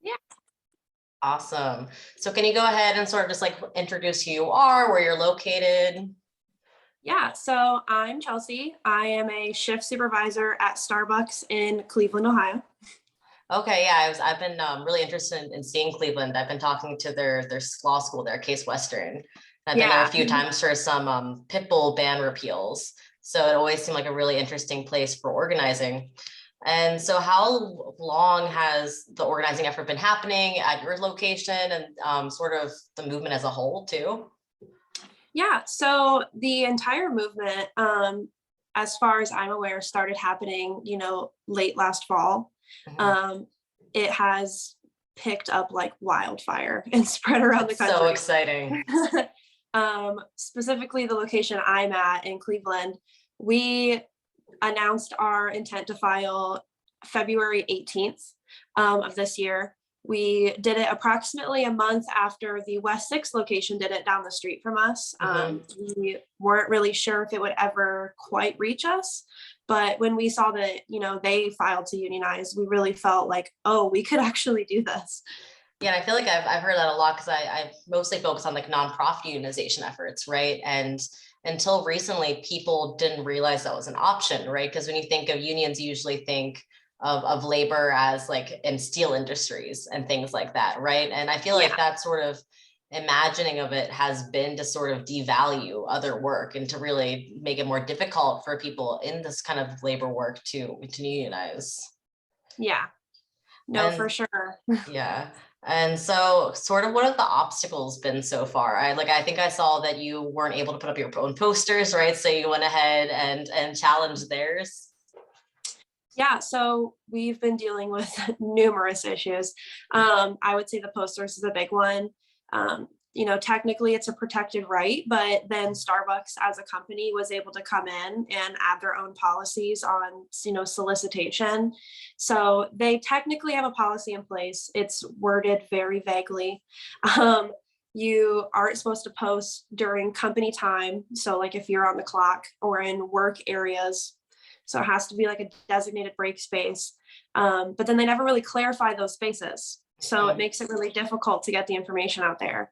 Yeah. Awesome. So can you go ahead and sort of just like introduce who you are, where you're located? Yeah, so I'm Chelsea. I am a shift supervisor at Starbucks in Cleveland, Ohio. Okay, yeah, I've been really interested in seeing Cleveland. I've been talking to their law school there, Case Western. I've been there a Yeah. few times for some pit bull ban repeals. So it always seemed like a really interesting place for organizing. And so how long has the organizing effort been happening at your location and sort of the movement as a whole too? Yeah, so the entire movement, as far as I'm aware, started happening, late last fall. Mhm. Um, it has picked up like wildfire and spread around the That's so country. exciting. Specifically, the location I'm at in Cleveland, we announced our intent to file February 18th of this year. We did it approximately a month after the West 6 location did it down the street from us. Mhm. We weren't really sure if it would ever quite reach us. But when we saw that, they filed to unionize, we really felt like, oh, we could actually do this. Yeah, and I feel like I've heard that a lot because I've mostly focused on like nonprofit unionization efforts, right? And until recently, people didn't realize that was an option, right? Because when you think of unions, you usually think of labor as like in steel industries and things like that, right? And I feel like Yeah. that sort of imagining of it has been to sort of devalue other work and to really make it more difficult for people in this kind of labor work to unionize. Yeah. No, for And sure. yeah. And so sort of what have the obstacles been so far? I think I saw that you weren't able to put up your own posters, right? So you went ahead and challenged theirs. Yeah, so we've been dealing with numerous issues. I would say the posters is a big one. Technically it's a protected right, but then Starbucks as a company was able to come in and add their own policies on, solicitation. So they technically have a policy in place. It's worded very vaguely. Um, you aren't supposed to post during company time. So like if you're on the clock or in work areas, so it has to be like a designated break space. But then they never really clarify those spaces. So it makes it really difficult to get the information out there.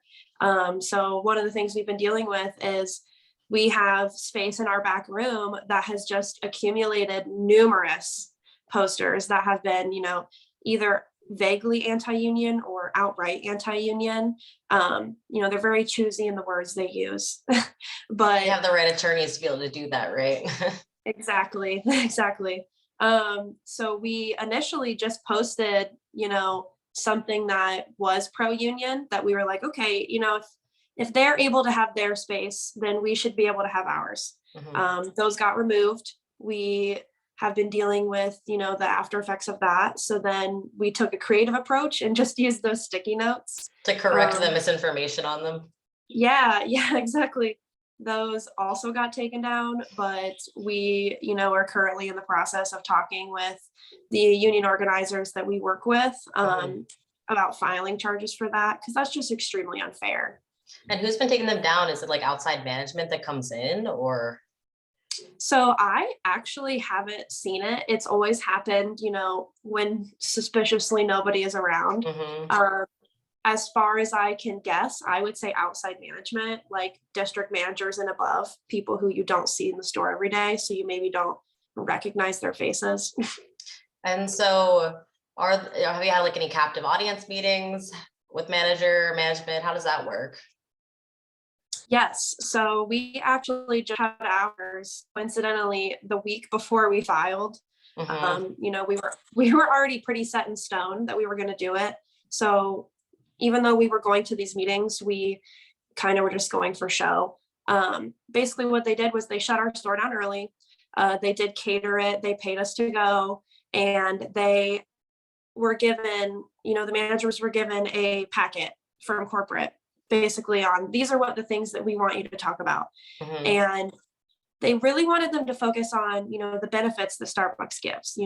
So one of the things we've been dealing with is we have space in our back room that has just accumulated numerous posters that have been, either vaguely anti-union or outright anti-union. They're very choosy in the words they use. But You have the right attorneys to be able to do that, right? exactly, exactly. So we initially just posted, something that was pro-union that we were like, okay, if they're able to have their space, then we should be able to have ours. Mhm. Those got removed. We have been dealing with, the after effects of that. So then we took a creative approach and just used those sticky notes. To correct the Um, misinformation on them. yeah, yeah, exactly. Those also got taken down, but we, are currently in the process of talking with the union organizers that we work with Mhm. about filing charges for that, because that's just extremely unfair. And who's been taking them down? Is it like outside management that comes in or? So I actually haven't seen it. It's always happened, when suspiciously nobody is around. Mhm. Um, as far as I can guess, I would say outside management, like district managers and above, people who you don't see in the store every day. So you maybe don't recognize their faces. And so have you had like any captive audience meetings with management? How does that work? Yes. So we actually just had ours coincidentally the week before we filed. Mhm. We were already pretty set in stone that we were going to do it. So even though we were going to these meetings, we kind of were just going for show. Basically, what they did was they shut our store down early. They did cater it. They paid us to go, and they were given, the managers were given a packet from corporate, basically on these are what the things that we want you to talk about, Mhm. and they really wanted them to focus on, the benefits that Starbucks gives.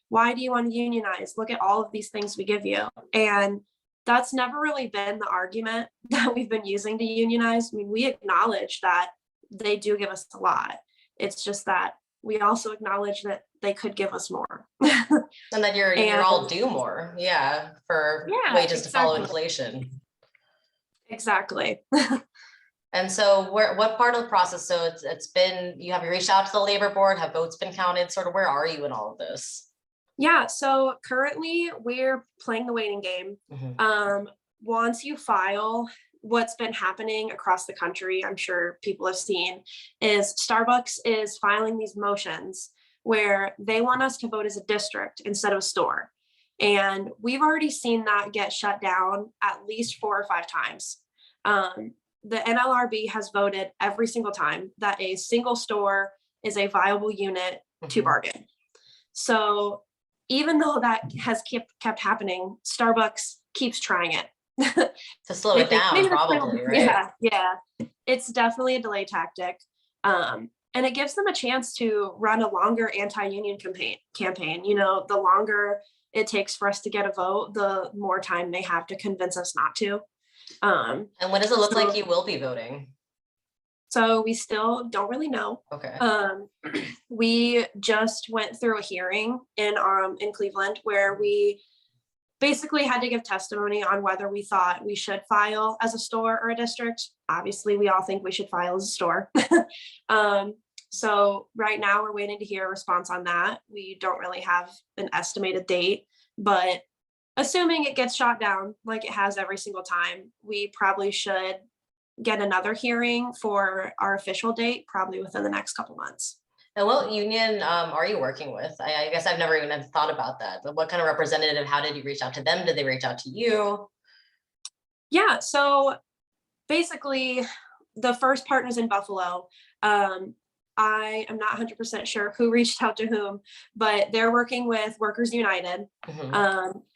Why do you want to unionize? Look at all of these things we give you, and that's never really been the argument that we've been using to unionize. I mean, we acknowledge that they do give us a lot. It's just that we also acknowledge that they could give us more. And then you're all due more, for wages to follow inflation. Exactly. And so what part of the process, so it's been, you reached out to the labor board, have votes been counted, sort of where are you in all of this? Yeah, so currently we're playing the waiting game. Once you file, what's been happening across the country, I'm sure people have seen, is Starbucks is filing these motions where they want us to vote as a district instead of a store. And we've already seen that get shut down at least 4 or 5 times. The NLRB has voted every single time that a single store is a viable unit to bargain. So even though that has kept happening, Starbucks keeps trying it. To slow it down, probably, right? Yeah. It's definitely a delay tactic. And it gives them a chance to run a longer anti-union campaign. You know, the longer it takes for us to get a vote, the more time they have to convince us not to. And when does it look like you will be voting? So we still don't really know. Okay. We just went through a hearing in Cleveland where we basically had to give testimony on whether we thought we should file as a store or a district. Obviously, we all think we should file as a store. So right now we're waiting to hear a response on that. We don't really have an estimated date, but assuming it gets shot down like it has every single time, we probably should get another hearing for our official date, probably within the next couple months. And what union are you working with? I guess I've never even thought about that. But what kind of representative, how did you reach out to them? Did they reach out to you? Yeah, so basically the first partners in Buffalo, I am not 100% sure who reached out to whom, but they're working with Workers United.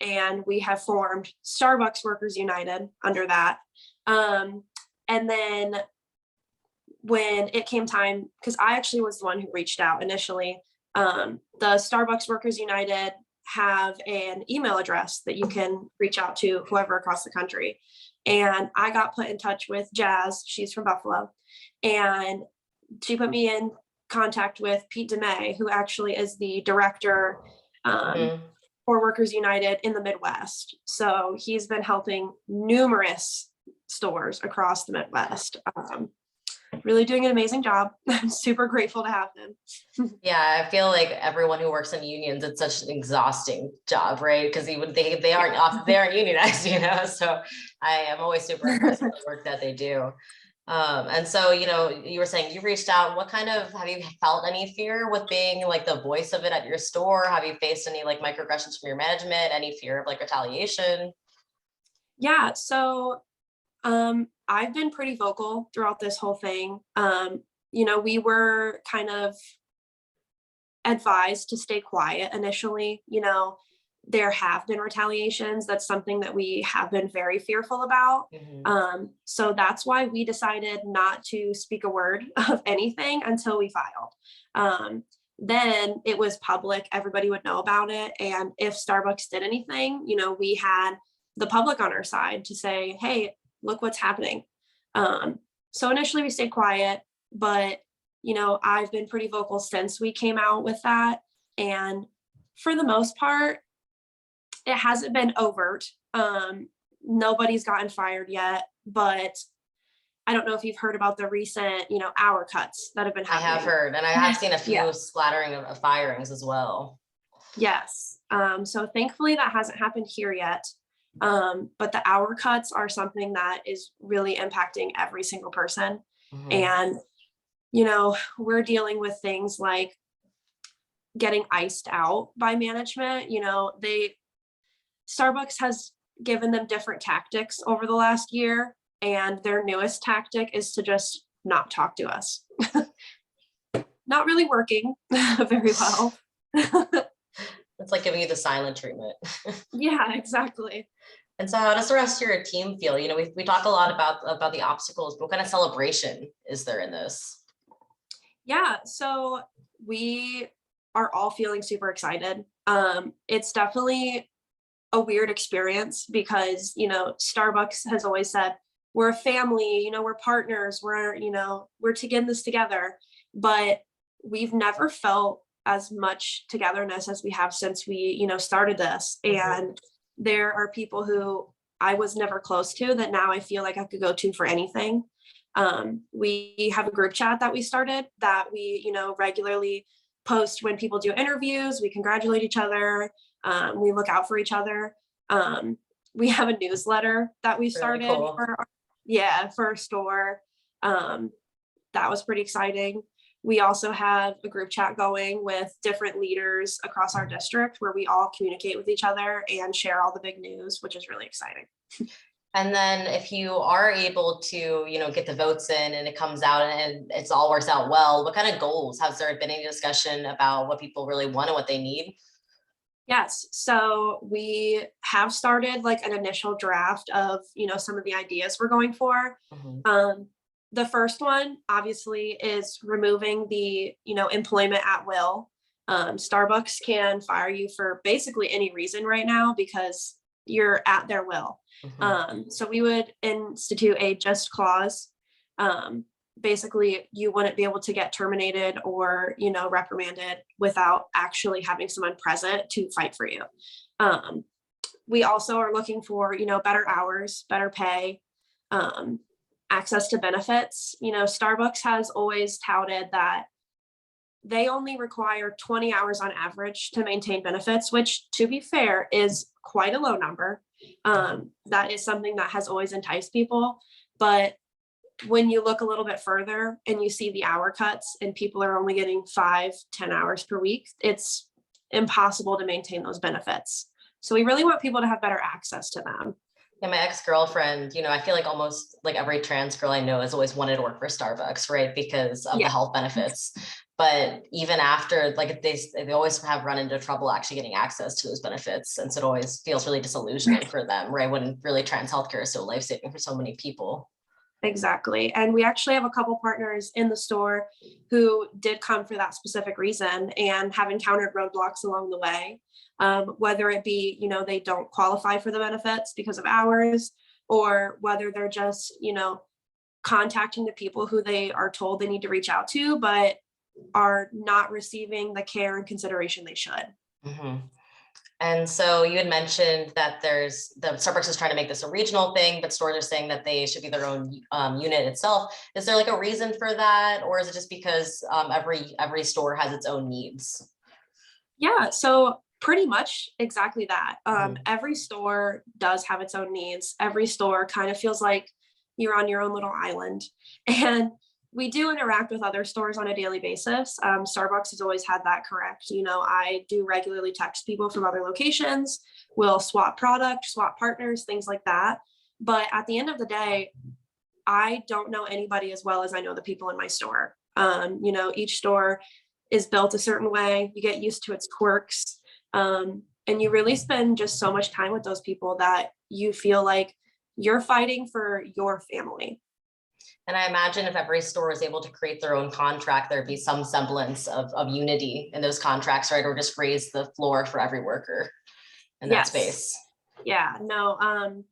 And we have formed Starbucks Workers United under that. And then when it came time, because I actually was the one who reached out initially, the Starbucks Workers United have an email address that you can reach out to whoever across the country. And I got put in touch with Jazz, she's from Buffalo, and she put me in contact with Pete DeMay, who actually is the director for Workers United in the Midwest. So he's been helping numerous stores across the Midwest. Really doing an amazing job. I'm super grateful to have him. Yeah, I feel like everyone who works in unions, it's such an exhausting job, right? Because they aren't unionized, you know. So I am always super impressed with the work that they do. And so, you know, you were saying you reached out. What kind of, have you felt any fear with being like the voice of it at your store? Have you faced any like microaggressions from your management? Any fear of like retaliation? Yeah, so I've been pretty vocal throughout this whole thing. You know, we were kind of advised to stay quiet initially. You know, there have been retaliations. That's something that we have been very fearful about. So that's why we decided not to speak a word of anything until we filed. Then it was public, everybody would know about it. And if Starbucks did anything, you know, we had the public on our side to say, hey, look what's happening. So initially we stayed quiet, but, you know, I've been pretty vocal since we came out with that. And for the most part, it hasn't been overt. Nobody's gotten fired yet, but I don't know if you've heard about the recent, you know, hour cuts that have been happening. I have heard, and I have seen a few splattering of firings as well. Yes. So thankfully that hasn't happened here yet. But the hour cuts are something that is really impacting every single person. And, you know, we're dealing with things like getting iced out by management. You know, Starbucks has given them different tactics over the last year, and their newest tactic is to just not talk to us. Not really working very well. It's like giving you the silent treatment. Yeah, exactly. And so how does the rest of your team feel? You know, we talk a lot about the obstacles, but what kind of celebration is there in this? Yeah, so we are all feeling super excited. It's definitely a weird experience because, you know, Starbucks has always said, we're a family, you know, we're partners, we're to get this together. But we've never felt as much togetherness as we have since we, started this. And there are people who I was never close to that now I feel like I could go to for anything. We have a group chat that we started that we, regularly post when people do interviews. We congratulate each other. We look out for each other. We have a newsletter that we started Really cool. for our store. That was pretty exciting. We also have a group chat going with different leaders across our district where we all communicate with each other and share all the big news, which is really exciting. And then if you are able to, get the votes in and it comes out and it's all works out well, what kind of goals? Has there been any discussion about what people really want and what they need? Yes. So we have started like an initial draft of, some of the ideas we're going for. The first one obviously is removing the, employment at will. Starbucks can fire you for basically any reason right now because you're at their will. So we would institute a just clause. Basically, you wouldn't be able to get terminated or, reprimanded without actually having someone present to fight for you. We also are looking for, better hours, better pay, access to benefits. Starbucks has always touted that they only require 20 hours on average to maintain benefits, which, to be fair, is quite a low number. That is something that has always enticed people. But when you look a little bit further and you see the hour cuts and people are only getting 5-10 hours per week, it's impossible to maintain those benefits. So we really want people to have better access to them. Yeah, my ex-girlfriend, I feel like almost like every trans girl I know has always wanted to work for Starbucks, right? Because of the health benefits. But even after, like they always have run into trouble actually getting access to those benefits. And so it always feels really disillusioning for them, right? When really trans healthcare is so life-saving for so many people. Exactly. And we actually have a couple partners in the store who did come for that specific reason and have encountered roadblocks along the way. Whether it be, they don't qualify for the benefits because of hours, or whether they're just, contacting the people who they are told they need to reach out to, but are not receiving the care and consideration they should. And so you had mentioned that the Starbucks is trying to make this a regional thing, but stores are saying that they should be their own unit itself. Is there like a reason for that? Or is it just because every store has its own needs? Yeah, so pretty much exactly that. Every store does have its own needs. Every store kind of feels like you're on your own little island. And we do interact with other stores on a daily basis. Starbucks has always had that correct. I do regularly text people from other locations. We'll swap product, swap partners, things like that. But at the end of the day, I don't know anybody as well as I know the people in my store. Each store is built a certain way. You get used to its quirks. And you really spend just so much time with those people that you feel like you're fighting for your family. And I imagine if every store was able to create their own contract, there'd be some semblance of unity in those contracts, right? Or just raise the floor for every worker in that space. Yeah, no,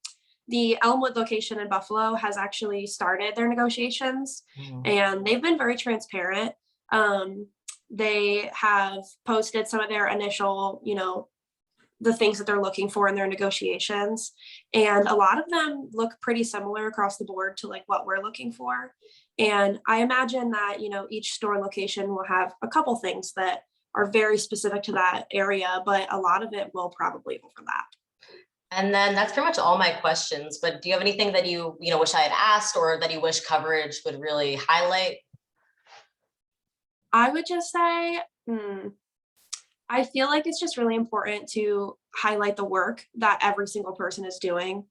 the Elmwood location in Buffalo has actually started their negotiations and they've been very transparent. They have posted some of their initial, the things that they're looking for in their negotiations. And a lot of them look pretty similar across the board to like what we're looking for. And I imagine that, each store location will have a couple things that are very specific to that area, but a lot of it will probably overlap. And then that's pretty much all my questions, but do you have anything that you wish I had asked or that you wish coverage would really highlight? I would just say, I feel like it's just really important to highlight the work that every single person is doing.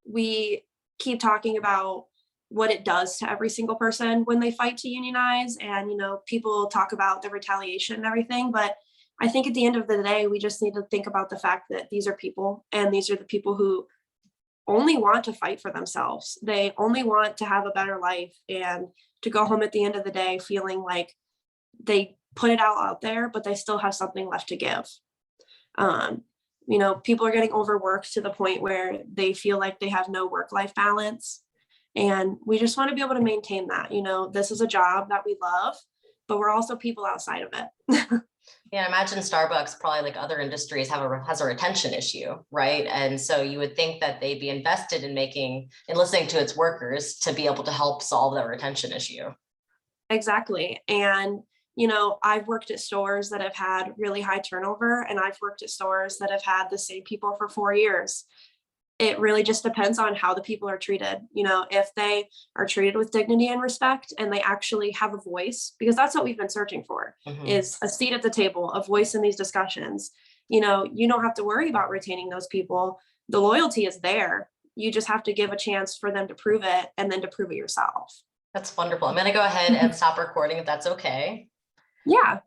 We keep talking about what it does to every single person when they fight to unionize, and, people talk about the retaliation and everything, but I think at the end of the day, we just need to think about the fact that these are people, and these are the people who only want to fight for themselves. They only want to have a better life and to go home at the end of the day feeling like they put it all out there, but they still have something left to give. People are getting overworked to the point where they feel like they have no work-life balance. And we just want to be able to maintain that. This is a job that we love. but we're also people outside of it. Yeah, imagine Starbucks, probably like other industries, has a retention issue, right? And so you would think that they'd be invested in listening to its workers to be able to help solve that retention issue. Exactly. And, you know, I've worked at stores that have had really high turnover, and I've worked at stores that have had the same people for 4 years. It really just depends on how the people are treated. You know, if they are treated with dignity and respect, and they actually have a voice, because that's what we've been searching for, is a seat at the table, a voice in these discussions. You know, you don't have to worry about retaining those people. The loyalty is there. You just have to give a chance for them to prove it, and then to prove it yourself. That's wonderful. I'm going to go ahead and stop recording if that's okay. Yeah.